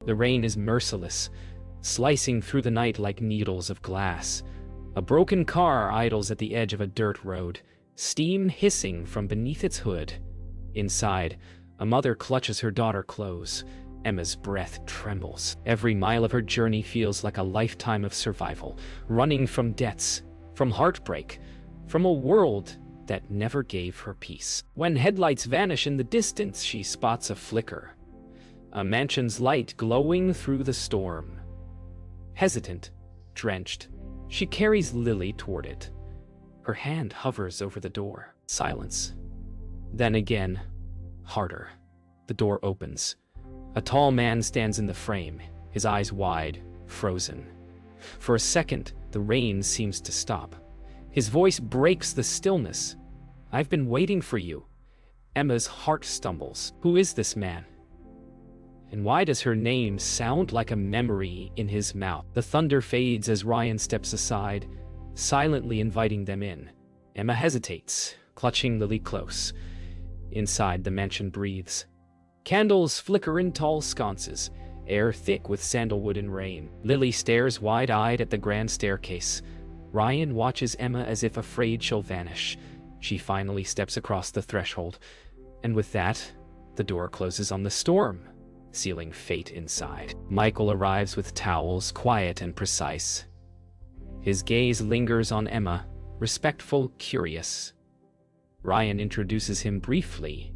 The rain is merciless, slicing through the night like needles of glass. A broken car idles at the edge of a dirt road, steam hissing from beneath its hood. Inside, a mother clutches her daughter close. Emma's breath trembles. Every mile of her journey feels like a lifetime of survival, running from debts, from heartbreak, from a world that never gave her peace. When headlights vanish in the distance, she spots a flicker. A mansion's light glowing through the storm. Hesitant, drenched, she carries Lily toward it. Her hand hovers over the door. Silence. Then again, harder. The door opens. A tall man stands in the frame, his eyes wide, frozen. For a second, the rain seems to stop. His voice breaks the stillness. "I've been waiting for you." Emma's heart stumbles. Who is this man? And why does her name sound like a memory in his mouth? The thunder fades as Ryan steps aside, silently inviting them in. Emma hesitates, clutching Lily close. Inside, the mansion breathes. Candles flicker in tall sconces, air thick with sandalwood and rain. Lily stares wide-eyed at the grand staircase. Ryan watches Emma as if afraid she'll vanish. She finally steps across the threshold, and with that, the door closes on the storm, sealing fate inside. Michael arrives with towels, quiet and precise. His gaze lingers on Emma, respectful, curious. Ryan introduces him briefly,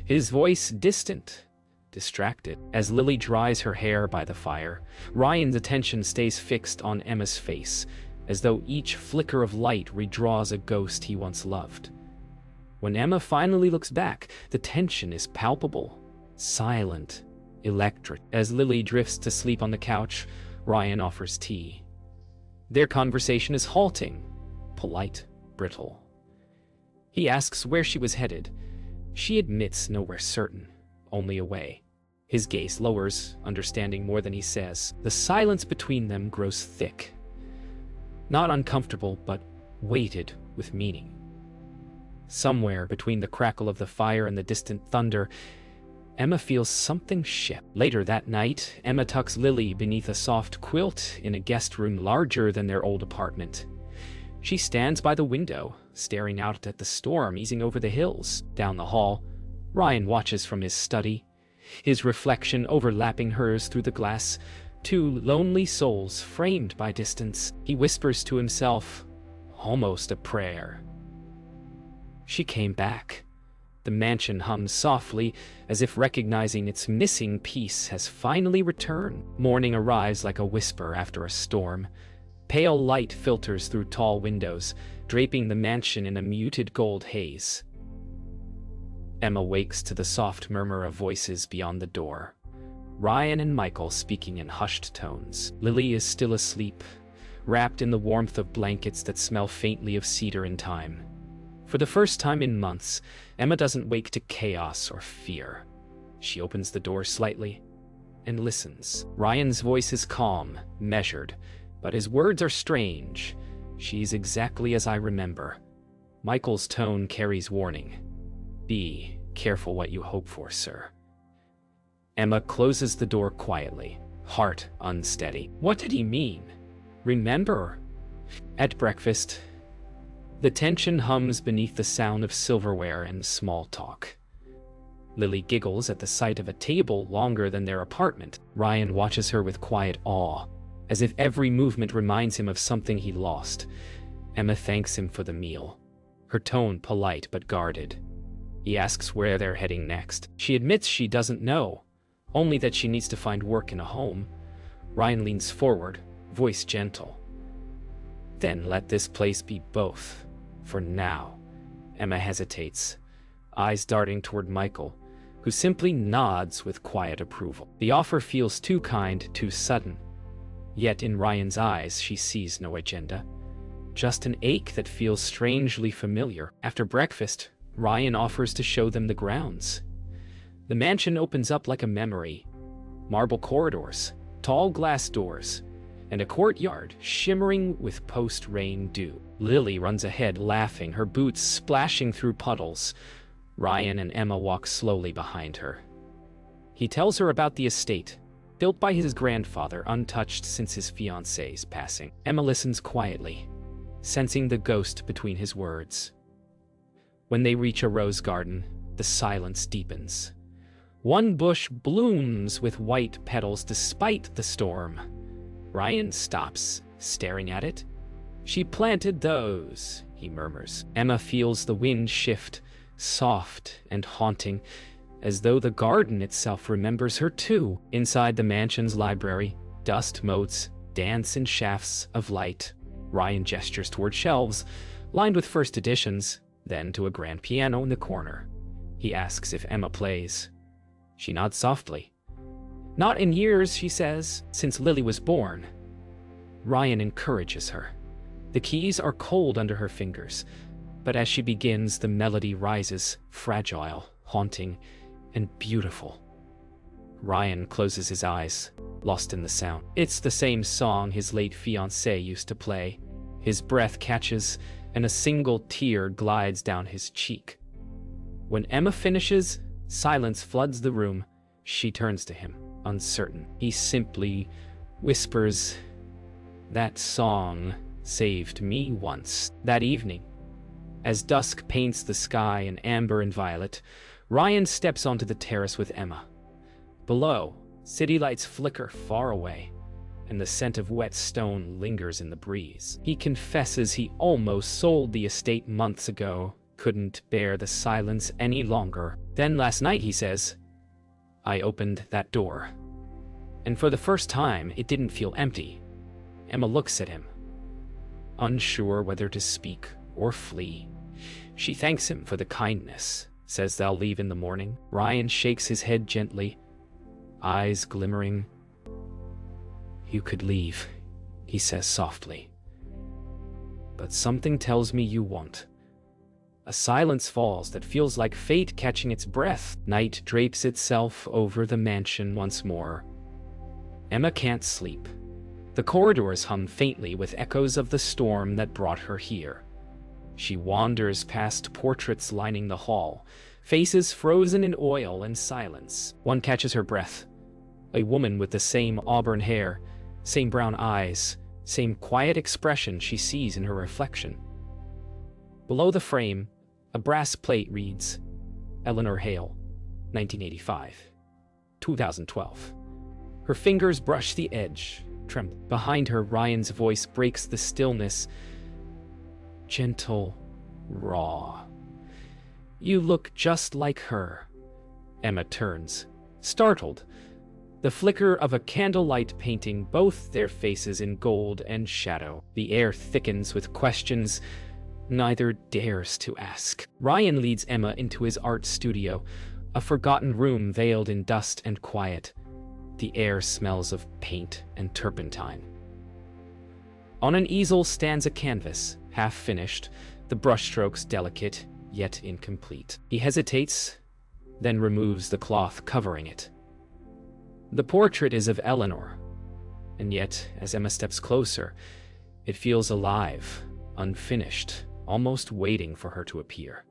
his voice distant, distracted. As Lily dries her hair by the fire, Ryan's attention stays fixed on Emma's face, as though each flicker of light redraws a ghost he once loved. When Emma finally looks back, the tension is palpable, silent, electric. As Lily drifts to sleep on the couch, Ryan offers tea. Their conversation is halting, polite, brittle. He asks where she was headed. She admits nowhere certain, only away. His gaze lowers, understanding more than he says. The silence between them grows thick. Not uncomfortable, but weighted with meaning. Somewhere between the crackle of the fire and the distant thunder, Emma feels something shift. Later that night, Emma tucks Lily beneath a soft quilt in a guest room larger than their old apartment. She stands by the window, staring out at the storm easing over the hills. Down the hall, Ryan watches from his study, his reflection overlapping hers through the glass. Two lonely souls framed by distance. He whispers to himself, almost a prayer. She came back. The mansion hums softly, as if recognizing its missing piece has finally returned. Morning arrives like a whisper after a storm. Pale light filters through tall windows, draping the mansion in a muted gold haze. Emma wakes to the soft murmur of voices beyond the door. Ryan and Michael speaking in hushed tones. Lily is still asleep, wrapped in the warmth of blankets that smell faintly of cedar and thyme. For the first time in months, Emma doesn't wake to chaos or fear. She opens the door slightly and listens. Ryan's voice is calm, measured, but his words are strange. "She's exactly as I remember." Michael's tone carries warning. "Be careful what you hope for, sir." Emma closes the door quietly, heart unsteady. What did he mean? Remember? At breakfast, the tension hums beneath the sound of silverware and small talk. Lily giggles at the sight of a table longer than their apartment. Ryan watches her with quiet awe, as if every movement reminds him of something he lost. Emma thanks him for the meal, her tone polite but guarded. He asks where they're heading next. She admits she doesn't know, only that she needs to find work in a home. Ryan leans forward, voice gentle. "Then let this place be both, for now." Emma hesitates, eyes darting toward Michael, who simply nods with quiet approval. The offer feels too kind, too sudden. Yet in Ryan's eyes, she sees no agenda, just an ache that feels strangely familiar. After breakfast, Ryan offers to show them the grounds. The mansion opens up like a memory. Marble corridors, tall glass doors, and a courtyard shimmering with post-rain dew. Lily runs ahead laughing, her boots splashing through puddles. Ryan and Emma walk slowly behind her. He tells her about the estate, built by his grandfather, untouched since his fiancée's passing. Emma listens quietly, sensing the ghost between his words. When they reach a rose garden, the silence deepens. One bush blooms with white petals despite the storm. Ryan stops, staring at it. "She planted those," he murmurs. Emma feels the wind shift, soft and haunting, as though the garden itself remembers her too. Inside the mansion's library, dust motes dance in shafts of light. Ryan gestures toward shelves, lined with first editions, then to a grand piano in the corner. He asks if Emma plays. She nods softly. "Not in years," she says, "since Lily was born." Ryan encourages her. The keys are cold under her fingers, but as she begins, the melody rises, fragile, haunting, and beautiful. Ryan closes his eyes, lost in the sound. It's the same song his late fiancée used to play. His breath catches, and a single tear glides down his cheek. When Emma finishes, silence floods the room. She turns to him, uncertain. He simply whispers, "That song saved me once." That evening, as dusk paints the sky in amber and violet, Ryan steps onto the terrace with Emma. Below, city lights flicker far away, and the scent of wet stone lingers in the breeze. He confesses he almost sold the estate months ago, couldn't bear the silence any longer. Then last night, he says, "I opened that door. And for the first time, it didn't feel empty." Emma looks at him, unsure whether to speak or flee. She thanks him for the kindness, says they'll leave in the morning. Ryan shakes his head gently, eyes glimmering. "You could leave," he says softly. "But something tells me you won't." A silence falls that feels like fate catching its breath. Night drapes itself over the mansion once more. Emma can't sleep. The corridors hum faintly with echoes of the storm that brought her here. She wanders past portraits lining the hall, faces frozen in oil and silence. One catches her breath. A woman with the same auburn hair, same brown eyes, same quiet expression she sees in her reflection. Below the frame, a brass plate reads, "Eleanor Hale, 1985, 2012. Her fingers brush the edge, trembling. Behind her, Ryan's voice breaks the stillness. Gentle, raw. "You look just like her." Emma turns, startled. The flicker of a candlelight painting both their faces in gold and shadow. The air thickens with questions neither dares to ask. Ryan leads Emma into his art studio, a forgotten room veiled in dust and quiet. The air smells of paint and turpentine. On an easel stands a canvas, half finished, the brushstrokes delicate, yet incomplete. He hesitates, then removes the cloth covering it. The portrait is of Eleanor, and yet, as Emma steps closer, it feels alive, unfinished, almost waiting for her to appear.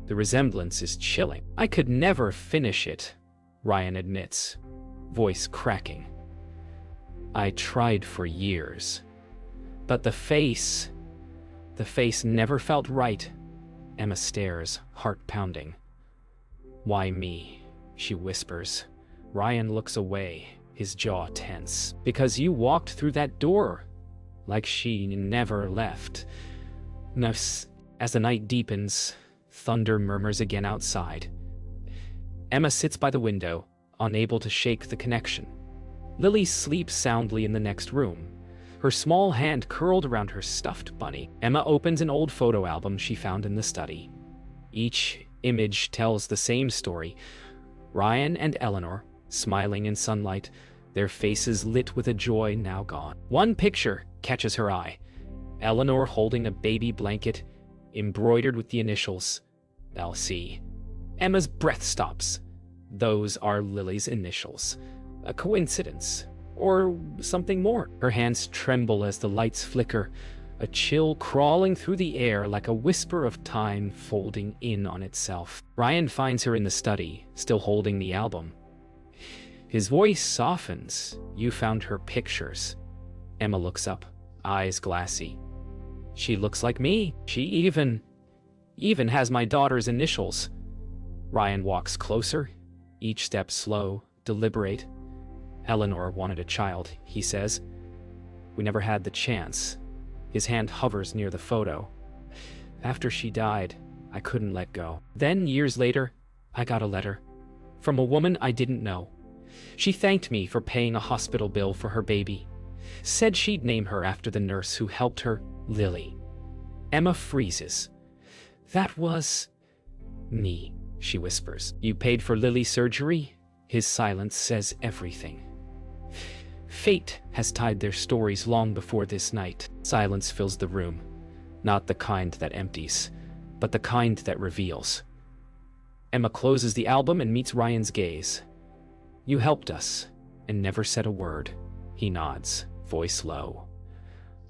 The resemblance is chilling. "I could never finish it," Ryan admits, voice cracking. "I tried for years. But the face never felt right." Emma stares, heart pounding. "Why me?" she whispers. Ryan looks away, his jaw tense. "Because you walked through that door, like she never left." As the night deepens, thunder murmurs again outside. Emma sits by the window, unable to shake the connection. Lily sleeps soundly in the next room, her small hand curled around her stuffed bunny. Emma opens an old photo album she found in the study. Each image tells the same story. Ryan and Eleanor, smiling in sunlight, their faces lit with a joy now gone. One picture catches her eye. Eleanor holding a baby blanket, embroidered with the initials, LC. Emma's breath stops. Those are Lily's initials. A coincidence, or something more. Her hands tremble as the lights flicker, a chill crawling through the air like a whisper of time folding in on itself. Ryan finds her in the study, still holding the album. His voice softens. You found her pictures. Emma looks up, eyes glassy. She looks like me. She even has my daughter's initials. Ryan walks closer, each step slow, deliberate. Eleanor wanted a child, he says. We never had the chance. His hand hovers near the photo. After she died, I couldn't let go. Then, years later, I got a letter from a woman I didn't know. She thanked me for paying a hospital bill for her baby. Said she'd name her after the nurse who helped her, Lily. Emma freezes. That was me, she whispers. You paid for Lily's surgery? His silence says everything. Fate has tied their stories long before this night. Silence fills the room. Not the kind that empties, but the kind that reveals. Emma closes the album and meets Ryan's gaze. You helped us, and never said a word. He nods, voice low.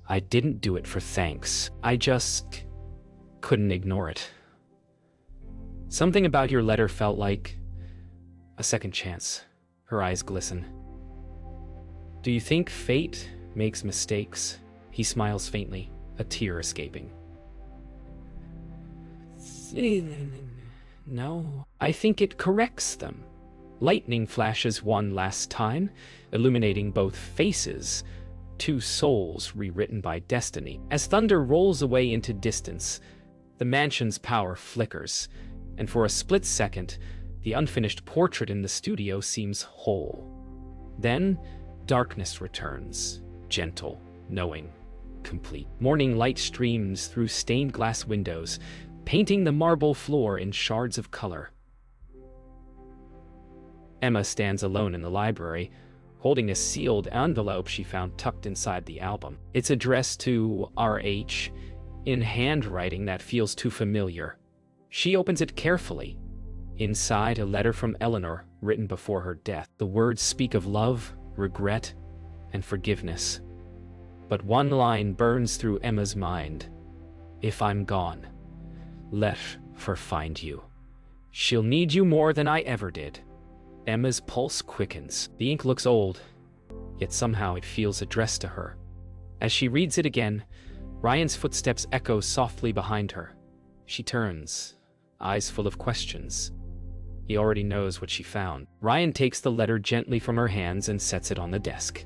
I didn't do it for thanks. I just couldn't ignore it. Something about your letter felt like a second chance. Her eyes glisten. Do you think fate makes mistakes? He smiles faintly, a tear escaping. No, I think it corrects them. Lightning flashes one last time, illuminating both faces, two souls rewritten by destiny. As thunder rolls away into distance, the mansion's power flickers, and for a split second, the unfinished portrait in the studio seems whole. Then, darkness returns, gentle, knowing, complete. Morning light streams through stained glass windows, painting the marble floor in shards of color. Emma stands alone in the library, holding a sealed envelope she found tucked inside the album. It's addressed to R.H. in handwriting that feels too familiar. She opens it carefully. Inside, a letter from Eleanor, written before her death. The words speak of love, regret, and forgiveness. But one line burns through Emma's mind. If I'm gone, let her find you. She'll need you more than I ever did. Emma's pulse quickens. The ink looks old, yet somehow it feels addressed to her. As she reads it again, Ryan's footsteps echo softly behind her. She turns, eyes full of questions. He already knows what she found. Ryan takes the letter gently from her hands and sets it on the desk.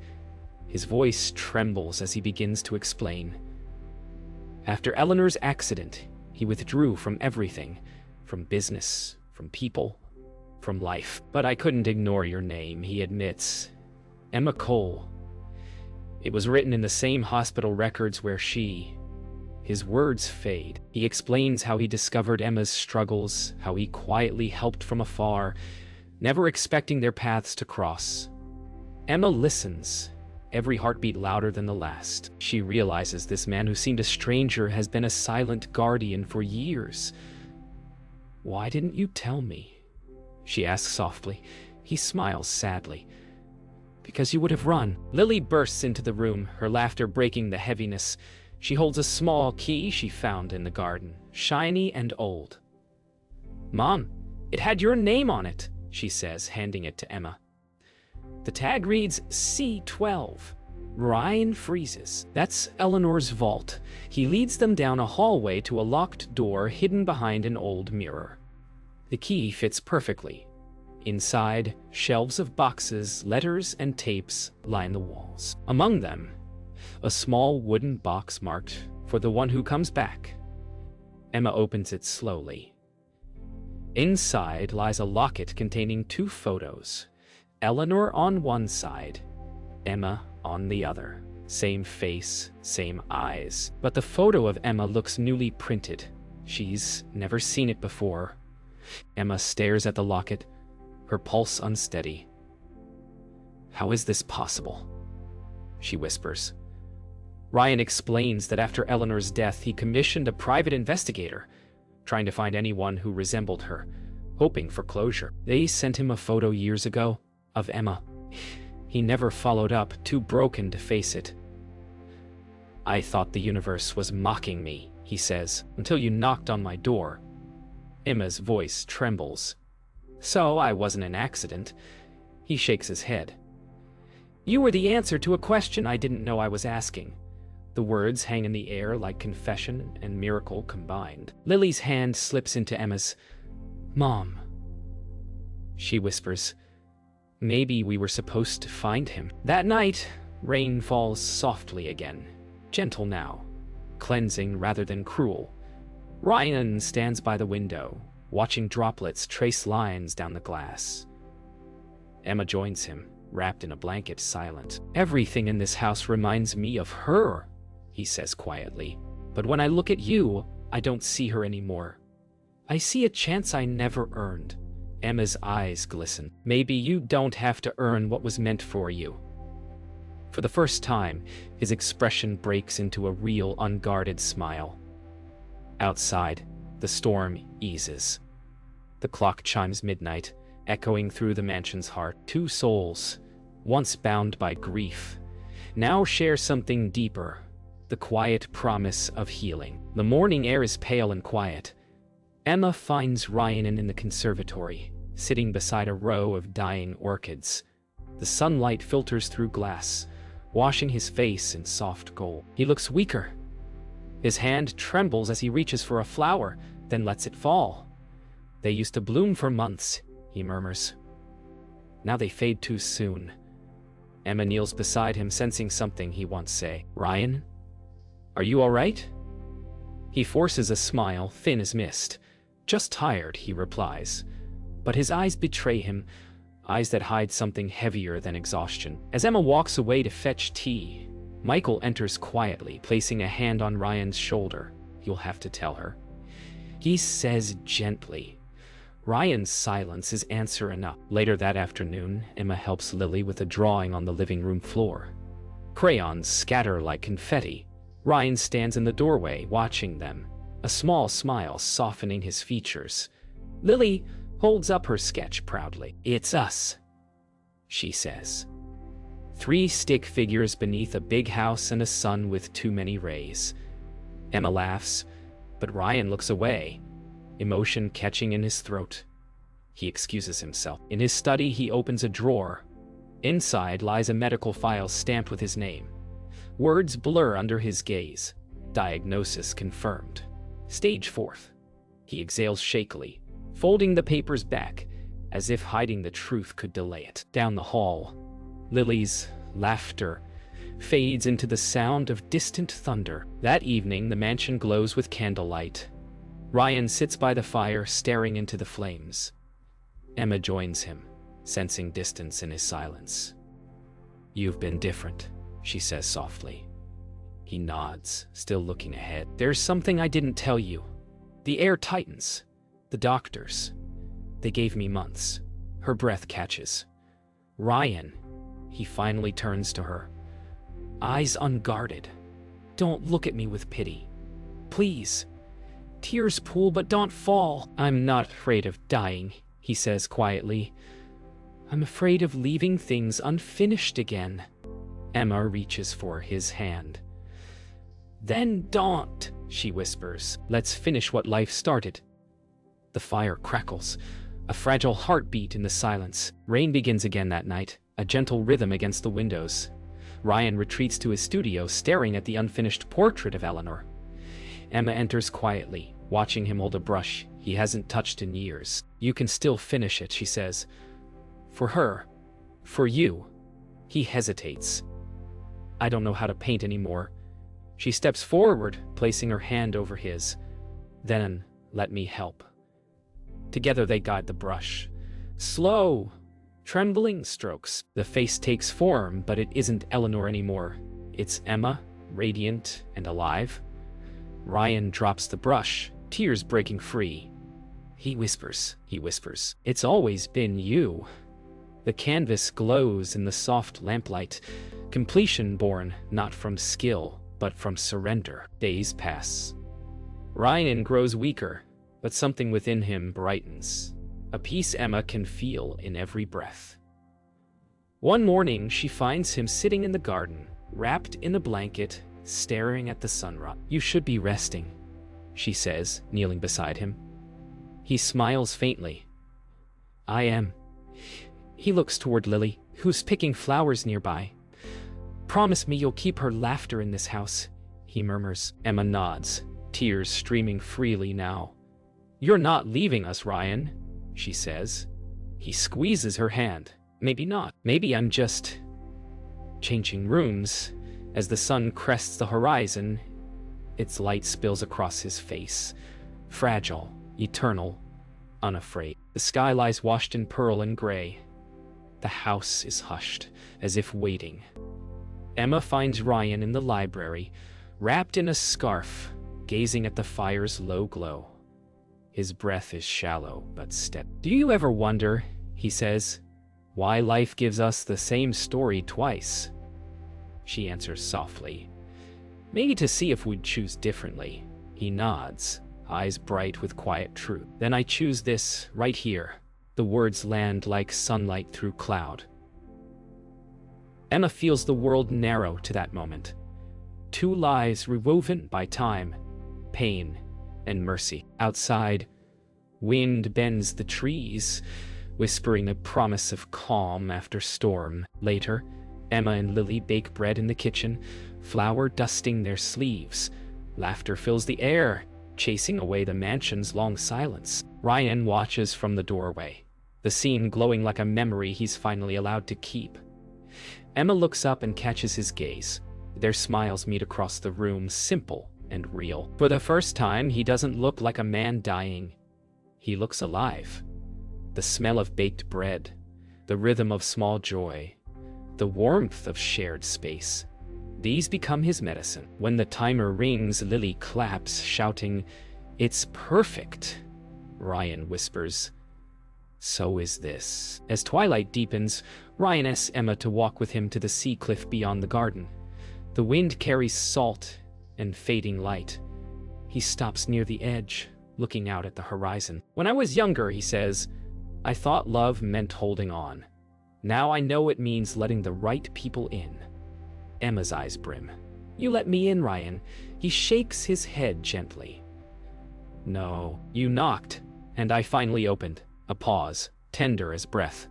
His voice trembles as he begins to explain. After Eleanor's accident, he withdrew from everything, from business, from people, from life. But I couldn't ignore your name, he admits. Emma Cole. It was written in the same hospital records where she... His words fade. He explains how he discovered Emma's struggles, how he quietly helped from afar, never expecting their paths to cross. Emma listens, every heartbeat louder than the last. She realizes this man who seemed a stranger has been a silent guardian for years. Why didn't you tell me? She asks softly. He smiles sadly. Because you would have run. Lily bursts into the room, her laughter breaking the heaviness. She holds a small key she found in the garden, shiny and old. Mom, it had your name on it, she says, handing it to Emma. The tag reads C12. Ryan freezes. That's Eleanor's vault. He leads them down a hallway to a locked door hidden behind an old mirror. The key fits perfectly. Inside, shelves of boxes, letters, and tapes line the walls. Among them, a small wooden box marked for the one who comes back. Emma opens it slowly. Inside lies a locket containing two photos. Eleanor on one side, Emma on the other. Same face, same eyes. But the photo of Emma looks newly printed. She's never seen it before. Emma stares at the locket, her pulse unsteady. How is this possible? She whispers. Ryan explains that after Eleanor's death, he commissioned a private investigator, trying to find anyone who resembled her, hoping for closure. They sent him a photo years ago of Emma. He never followed up, too broken to face it. I thought the universe was mocking me, he says, until you knocked on my door. Emma's voice trembles. So I wasn't an accident. He shakes his head. You were the answer to a question I didn't know I was asking. The words hang in the air like confession and miracle combined. Lily's hand slips into Emma's. Mom, she whispers. Maybe we were supposed to find him. That night, rain falls softly again, gentle now, cleansing rather than cruel. Ryan stands by the window, watching droplets trace lines down the glass. Emma joins him, wrapped in a blanket, silent. Everything in this house reminds me of her, he says quietly. But when I look at you, I don't see her anymore. I see a chance I never earned. Emma's eyes glisten. Maybe you don't have to earn what was meant for you. For the first time, his expression breaks into a real, unguarded smile. Outside, the storm eases. The clock chimes midnight, echoing through the mansion's heart. Two souls, once bound by grief, now share something deeper, the quiet promise of healing. The morning air is pale and quiet. Emma finds Ryan in the conservatory, sitting beside a row of dying orchids. The sunlight filters through glass, washing his face in soft gold. He looks weaker. His hand trembles as he reaches for a flower, then lets it fall. They used to bloom for months, he murmurs. Now they fade too soon. Emma kneels beside him, sensing something he wants to say. Ryan? Are you all right? He forces a smile, thin as mist. Just tired, he replies. But his eyes betray him, eyes that hide something heavier than exhaustion. As Emma walks away to fetch tea, Michael enters quietly, placing a hand on Ryan's shoulder. You'll have to tell her. He says gently. Ryan's silence is answer enough. Later that afternoon, Emma helps Lily with a drawing on the living room floor. Crayons scatter like confetti. Ryan stands in the doorway, watching them, a small smile softening his features. Lily holds up her sketch proudly. It's us, she says. 3 stick figures beneath a big house and a sun with too many rays. Emma laughs, but Ryan looks away, emotion catching in his throat. He excuses himself. In his study, he opens a drawer. Inside lies a medical file stamped with his name. Words blur under his gaze. Diagnosis confirmed. Stage 4. He exhales shakily, folding the papers back, as if hiding the truth could delay it. Down the hall, Lily's laughter fades into the sound of distant thunder. That evening, the mansion glows with candlelight. Ryan sits by the fire, staring into the flames. Emma joins him, sensing distance in his silence. You've been different, she says softly. He nods, still looking ahead. There's something I didn't tell you. The air tightens. The doctors. They gave me months. Her breath catches. Ryan. He finally turns to her. Eyes unguarded. Don't look at me with pity. Please. Tears pool, but don't fall. I'm not afraid of dying, he says quietly. I'm afraid of leaving things unfinished again. Emma reaches for his hand. Then don't, she whispers. Let's finish what life started. The fire crackles, a fragile heartbeat in the silence. Rain begins again that night, a gentle rhythm against the windows. Ryan retreats to his studio, staring at the unfinished portrait of Eleanor. Emma enters quietly, watching him hold a brush he hasn't touched in years. You can still finish it, she says. For her. For you. He hesitates. I don't know how to paint anymore. She steps forward, placing her hand over his. Then, let me help. Together they guide the brush. Slow, trembling strokes. The face takes form, but it isn't Eleanor anymore. It's Emma, radiant and alive. Ryan drops the brush, tears breaking free. He whispers. It's always been you. The canvas glows in the soft lamplight, completion born not from skill, but from surrender. Days pass. Ryan grows weaker, but something within him brightens, a peace Emma can feel in every breath. One morning, she finds him sitting in the garden, wrapped in a blanket, staring at the sunrise. You should be resting, she says, kneeling beside him. He smiles faintly. I am. He looks toward Lily, who's picking flowers nearby. Promise me you'll keep her laughter in this house, he murmurs. Emma nods, tears streaming freely now. You're not leaving us, Ryan, she says. He squeezes her hand. Maybe not. Maybe I'm just changing rooms. As the sun crests the horizon, its light spills across his face. Fragile, eternal, unafraid. The sky lies washed in pearl and gray. The house is hushed, as if waiting. Emma finds Ryan in the library, wrapped in a scarf, gazing at the fire's low glow. His breath is shallow but steady. Do you ever wonder, he says, why life gives us the same story twice? She answers softly. Maybe to see if we'd choose differently. He nods, eyes bright with quiet truth. Then I choose this right here. The words land like sunlight through cloud. Emma feels the world narrow to that moment. Two lives rewoven by time, pain, and mercy. Outside, wind bends the trees, whispering a promise of calm after storm. Later, Emma and Lily bake bread in the kitchen, flour dusting their sleeves. Laughter fills the air, chasing away the mansion's long silence. Ryan watches from the doorway, the scene glowing like a memory he's finally allowed to keep. Emma looks up and catches his gaze. Their smiles meet across the room, simple and real. For the first time, he doesn't look like a man dying. He looks alive. The smell of baked bread, the rhythm of small joy, the warmth of shared space. These become his medicine. When the timer rings, Lily claps, shouting, "It's perfect," Ryan whispers. So is this. As twilight deepens, Ryan asks Emma to walk with him to the sea cliff beyond the garden. The wind carries salt and fading light. He stops near the edge, looking out at the horizon. When I was younger, he says, I thought love meant holding on. Now I know it means letting the right people in. Emma's eyes brim. You let me in, Ryan. He shakes his head gently. No, you knocked, and I finally opened. A pause, tender as breath.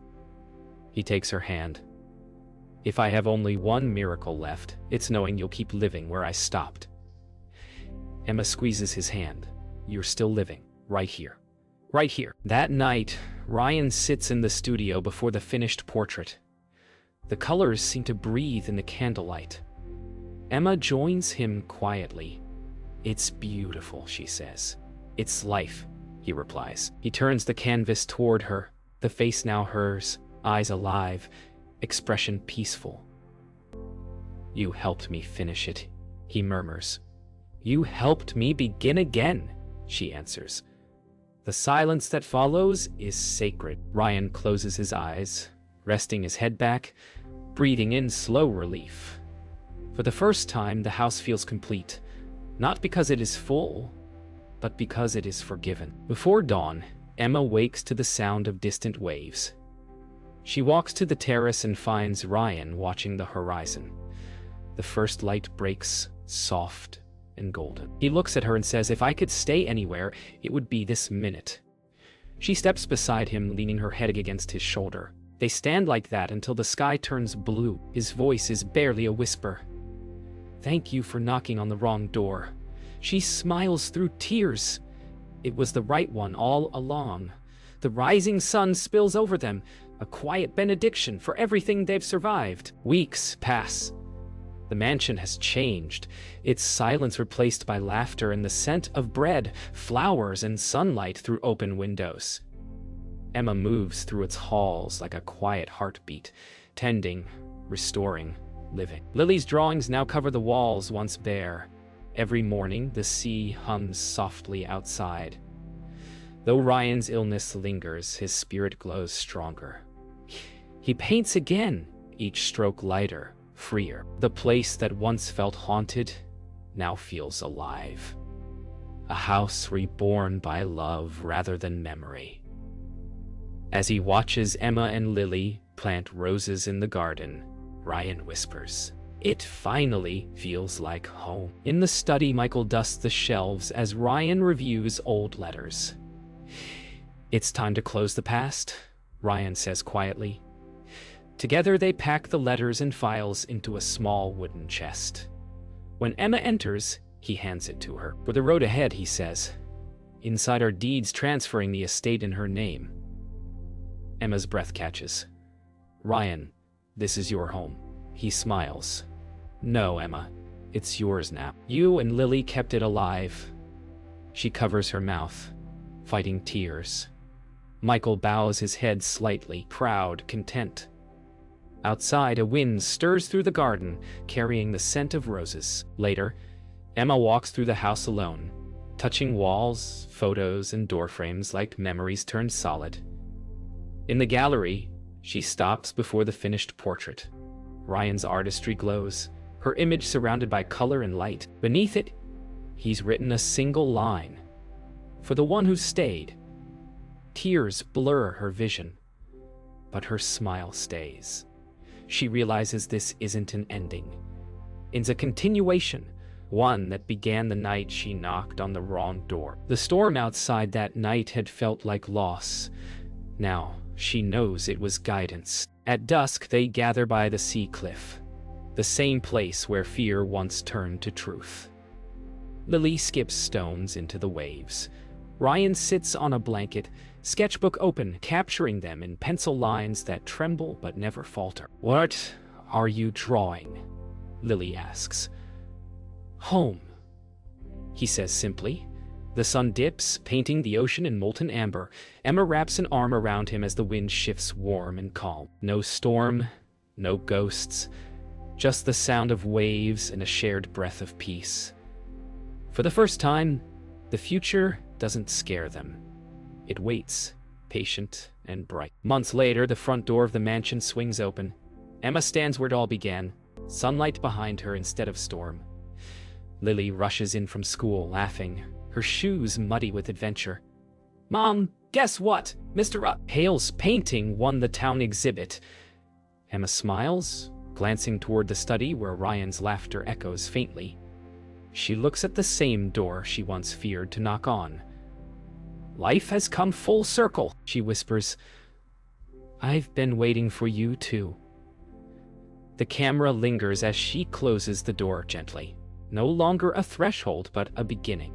He takes her hand. If I have only one miracle left, it's knowing you'll keep living where I stopped. Emma squeezes his hand. You're still living, right here. Right here. That night, Ryan sits in the studio before the finished portrait. The colors seem to breathe in the candlelight. Emma joins him quietly. It's beautiful, she says. It's life, he replies. He turns the canvas toward her, the face now hers, eyes alive, expression peaceful. You helped me finish it, he murmurs. You helped me begin again, she answers. The silence that follows is sacred. Ryan closes his eyes, resting his head back, breathing in slow relief. For the first time, the house feels complete, not because it is full, but because it is forgiven. Before dawn, Emma wakes to the sound of distant waves. She walks to the terrace and finds Ryan watching the horizon. The first light breaks, soft and golden. He looks at her and says, if I could stay anywhere, it would be this minute. She steps beside him, leaning her head against his shoulder. They stand like that until the sky turns blue. His voice is barely a whisper. Thank you for knocking on the wrong door. She smiles through tears. It was the right one all along. The rising sun spills over them, a quiet benediction for everything they've survived. Weeks pass. The mansion has changed, its silence replaced by laughter and the scent of bread, flowers, and sunlight through open windows. Emma moves through its halls like a quiet heartbeat, tending, restoring, living. Lily's drawings now cover the walls once bare. Every morning, the sea hums softly outside. Though Ryan's illness lingers, his spirit glows stronger. He paints again, each stroke lighter, freer. The place that once felt haunted now feels alive. A house reborn by love rather than memory. As he watches Emma and Lily plant roses in the garden, Ryan whispers, "It finally feels like home." In the study, Michael dusts the shelves as Ryan reviews old letters. "It's time to close the past," Ryan says quietly. Together they pack the letters and files into a small wooden chest. When Emma enters, he hands it to her. For the road ahead, he says. Inside are deeds transferring the estate in her name. Emma's breath catches. Ryan, this is your home. He smiles. No, Emma, it's yours now. You and Lily kept it alive. She covers her mouth, fighting tears. Michael bows his head slightly, proud, content. Outside, a wind stirs through the garden, carrying the scent of roses. Later, Emma walks through the house alone, touching walls, photos, and door frames like memories turned solid. In the gallery, she stops before the finished portrait. Ryan's artistry glows, her image surrounded by color and light. Beneath it, he's written a single line. For the one who stayed. Tears blur her vision, but her smile stays. She realizes this isn't an ending. It's a continuation, one that began the night she knocked on the wrong door. The storm outside that night had felt like loss. Now, she knows it was guidance. At dusk, they gather by the sea cliff, the same place where fear once turned to truth. Lily skips stones into the waves. Ryan sits on a blanket, sketchbook open, capturing them in pencil lines that tremble but never falter. What are you drawing? Lily asks. Home, he says simply. The sun dips, painting the ocean in molten amber. Emma wraps an arm around him as the wind shifts warm and calm. No storm, no ghosts, just the sound of waves and a shared breath of peace. For the first time, the future doesn't scare them. It waits, patient and bright. Months later, the front door of the mansion swings open. Emma stands where it all began, sunlight behind her instead of storm. Lily rushes in from school, laughing, her shoes muddy with adventure. Mom, guess what? Mr. Hale's painting won the town exhibit. Emma smiles, glancing toward the study where Ryan's laughter echoes faintly. She looks at the same door she once feared to knock on. Life has come full circle, she whispers. I've been waiting for you too. The camera lingers as she closes the door gently. No longer a threshold, but a beginning.